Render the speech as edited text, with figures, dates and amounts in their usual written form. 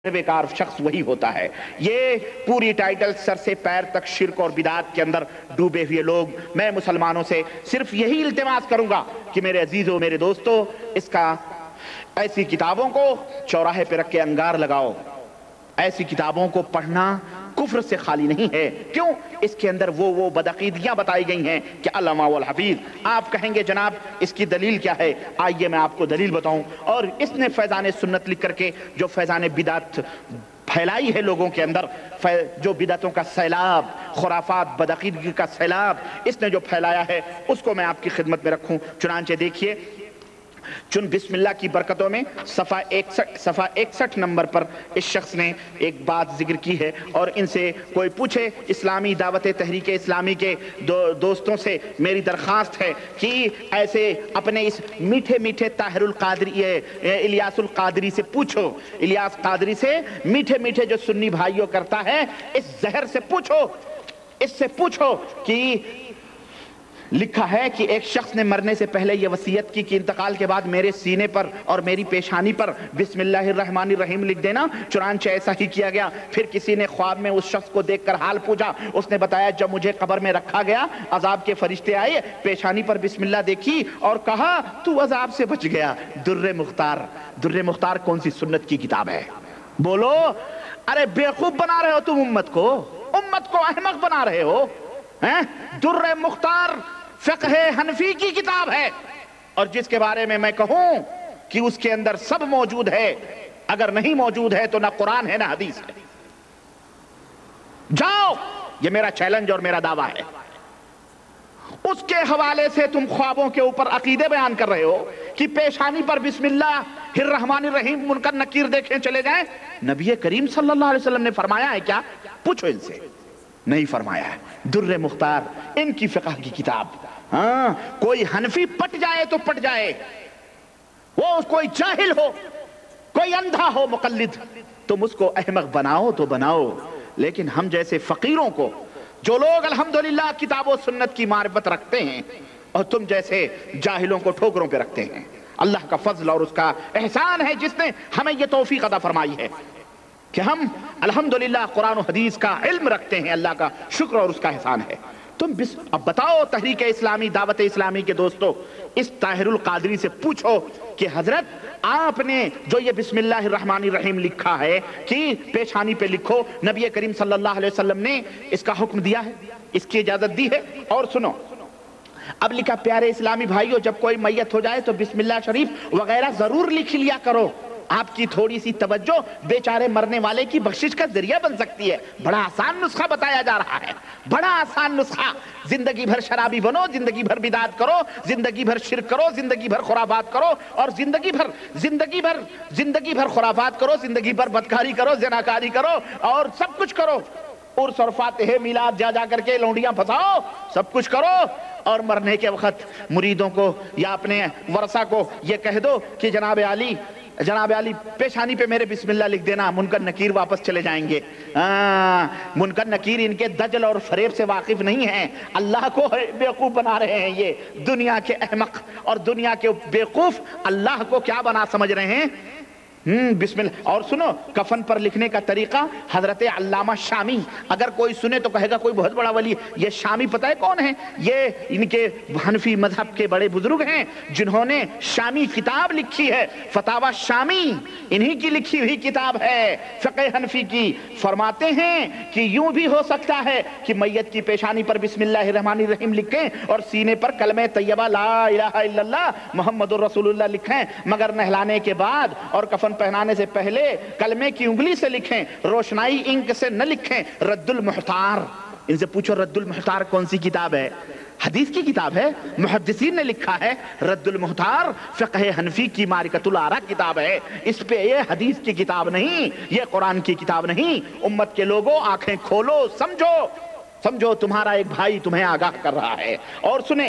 بیکار شخص وہی ہوتا ہے۔ یہ پوری ٹائٹل سر سے پیر تک شرک اور بدعات کے اندر ڈوبے ہوئے لوگ، میں مسلمانوں سے صرف یہی التماس کروں گا کہ میرے عزیزوں، میرے دوستو، اس کا ایسی کتابوں کو چوراہے پہ رکھ کے انگار لگاؤ۔ ایسی کتابوں کو پڑھنا کفر سے خالی نہیں ہے۔ کیوں؟ اس کے اندر وہ بدعقیدیاں بتائی گئی ہیں کہ علامہ والحفیظ۔ آپ کہیں گے جناب اس کی دلیل کیا ہے؟ آئیے میں آپ کو دلیل بتاؤں۔ اور اس نے فیضان سنت لکھ کر کے جو فیضان بدعت پھیلائی ہے لوگوں کے اندر، جو بدعتوں کا سیلاب، خرافات، بدعقیدگی کا سیلاب اس نے جو پھیلایا ہے، اس کو میں آپ کی خدمت میں رکھوں۔ چنانچہ دیکھیے، بسم اللہ کی برکتوں میں صفحہ 61 نمبر پر اس شخص نے ایک بات ذکر کی ہے، اور ان سے کوئی پوچھے، اسلامی دعوت تحریک اسلامی کے دوستوں سے میری درخواست ہے کہ ایسے اپنے اس میٹھے میٹھے طاہر القادری الیاس القادری سے پوچھو، الیاس قادری سے میٹھے میٹھے جو سنی بھائیوں کرتا ہے، اس زہر سے پوچھو، اس سے پوچھو کہ لکھا ہے کہ ایک شخص نے مرنے سے پہلے یہ وصیت کی کہ انتقال کے بعد میرے سینے پر اور میری پیشانی پر بسم اللہ الرحمن الرحیم لکھ دینا۔ چنانچہ ایسا ہی کیا گیا۔ پھر کسی نے خواب میں اس شخص کو دیکھ کر حال پوچھا۔ اس نے بتایا جب مجھے قبر میں رکھا گیا، عذاب کے فرشتے آئے، پیشانی پر بسم اللہ دیکھی اور کہا تو عذاب سے بچ گیا۔ در مختار، در مختار کون سی سنت کی کتاب ہے؟ بولو۔ ارے بیوقوف بنا رہے ہو تم امت کو احمق بنا رہے ہو۔ در مختار فقہ حنفی کی کتاب ہے، اور جس کے بارے میں کہوں کہ اس کے اندر سب موجود ہے، اگر نہیں موجود ہے تو نہ قرآن ہے نہ حدیث ہے۔ جاؤ، یہ میرا چیلنج اور میرا دعویٰ ہے۔ اس کے حوالے سے تم خوابوں کے اوپر عقیدے بیان کر رہے ہو کہ پیشانی پر بسم اللہ الرحمن الرحیم منکر نکیر دیکھیں چلے جائیں۔ نبی کریم صلی اللہ علیہ وسلم نے فرمایا ہے کیا؟ پوچھو ان سے، نہیں فرمایا ہے۔ در مختار ان کی فقہ کی کتاب۔ ہاں، کوئی حنفی پٹ جائے تو پٹ جائے، وہ کوئی جاہل ہو، کوئی اندھا ہو مقلد، تم اس کو احمق بناؤ تو بناؤ، لیکن ہم جیسے فقیروں کو، جو لوگ الحمدللہ کتاب و سنت کی معرفت رکھتے ہیں، اور تم جیسے جاہلوں کو ٹھوکروں پہ رکھتے ہیں، اللہ کا فضل اور اس کا احسان ہے جس نے ہمیں یہ توفیق عطا فرمائی ہے کہ ہم الحمدللہ قرآن و حدیث کا علم رکھتے ہیں۔ اللہ کا شکر اور اس کا احسان ہے۔ تم اب بتاؤ تحریک اسلامی دعوت اسلامی کے دوستو، اس طاہر القادری سے پوچھو کہ حضرت آپ نے جو یہ بسم اللہ الرحمن الرحیم لکھا ہے کہ پیشانی پہ لکھو، نبی کریم صلی اللہ علیہ وسلم نے اس کا حکم دیا ہے، اس کی اجازت دی ہے؟ اور سنو، اب لکھا پیارے اسلامی بھائیو، جب کوئی میت ہو جائے تو بسم اللہ شریف وغیرہ ضرور لکھ لیا کرو۔ آپ کی تھوڑی سی توجہ بیچارے مرنے والے کی بخشش کا ذریعہ بن سکتی ہے۔ بڑا آسان نسخہ بتایا جا رہا ہے، بڑا آسان نسخہ۔ زندگی بھر شرابی بنو، زندگی بھر بدعت کرو، زندگی بھر شرک کرو، زندگی بھر خرافات کرو، اور زندگی بھر خرافات کرو، زندگی بھر بدکاری کرو، زناکاری کرو، اور سب کچھ کرو، عرس اور فاتحے میلاد جا کر کے لونڈیاں پھنساؤ، سب کچھ کرو، اور مرنے کے وقت مریدوں کو یا اپنے ورثہ کو یہ کہہ دو کہ جناب علی پیشانی پہ میرے بسم اللہ لکھ دینا، منکر نکیر واپس چلے جائیں گے۔ منکر نکیر ان کے دجل اور فریب سے واقف نہیں ہیں، اللہ کو بیوقوف بنا رہے ہیں۔ یہ دنیا کے احمق اور دنیا کے بیوقوف اللہ کو کیا بنا سمجھ رہے ہیں؟ بسم اللہ۔ اور سنو، کفن پر لکھنے کا طریقہ حضرت علامہ شامی، اگر کوئی سنے تو کہے گا کوئی بہت بڑا ولی۔ یہ شامی پتہ ہے کون ہے؟ یہ ان کے حنفی مذہب کے بڑے بزرگ ہیں جنہوں نے شامی کتاب لکھی ہے، فتاوی شامی، انہی کی لکھی ہوئی کتاب ہے فقہ حنفی کی۔ فرماتے ہیں کہ یوں بھی ہو سکتا ہے کہ میت کی پیشانی پر بسم اللہ الرحمن الرحیم لکھیں اور سینے پر کلمہ طیبہ لا الہ الا اللہ محمد الرسول اللہ لکھیں، مگر نہلانے کے بعد اور کفن پہنانے سے پہلے کلمے کی انگلی سے لکھیں، روشنائی انک سے نہ لکھیں۔ رد المحتار، ان سے پوچھو رد المحتار کون سی کتاب ہے؟ حدیث کی کتاب ہے، محدثین نے لکھا ہے۔ رد المحتار فقہ حنفی کی معرکۃ الآراء کتاب ہے، اس پہ یہ حدیث کی کتاب نہیں، یہ قرآن کی کتاب نہیں۔ امت کے لوگوں آنکھیں کھولو، سمجھو، تمہارا ایک بھائی تمہیں آگاہ کر رہا ہے۔ اور سنیں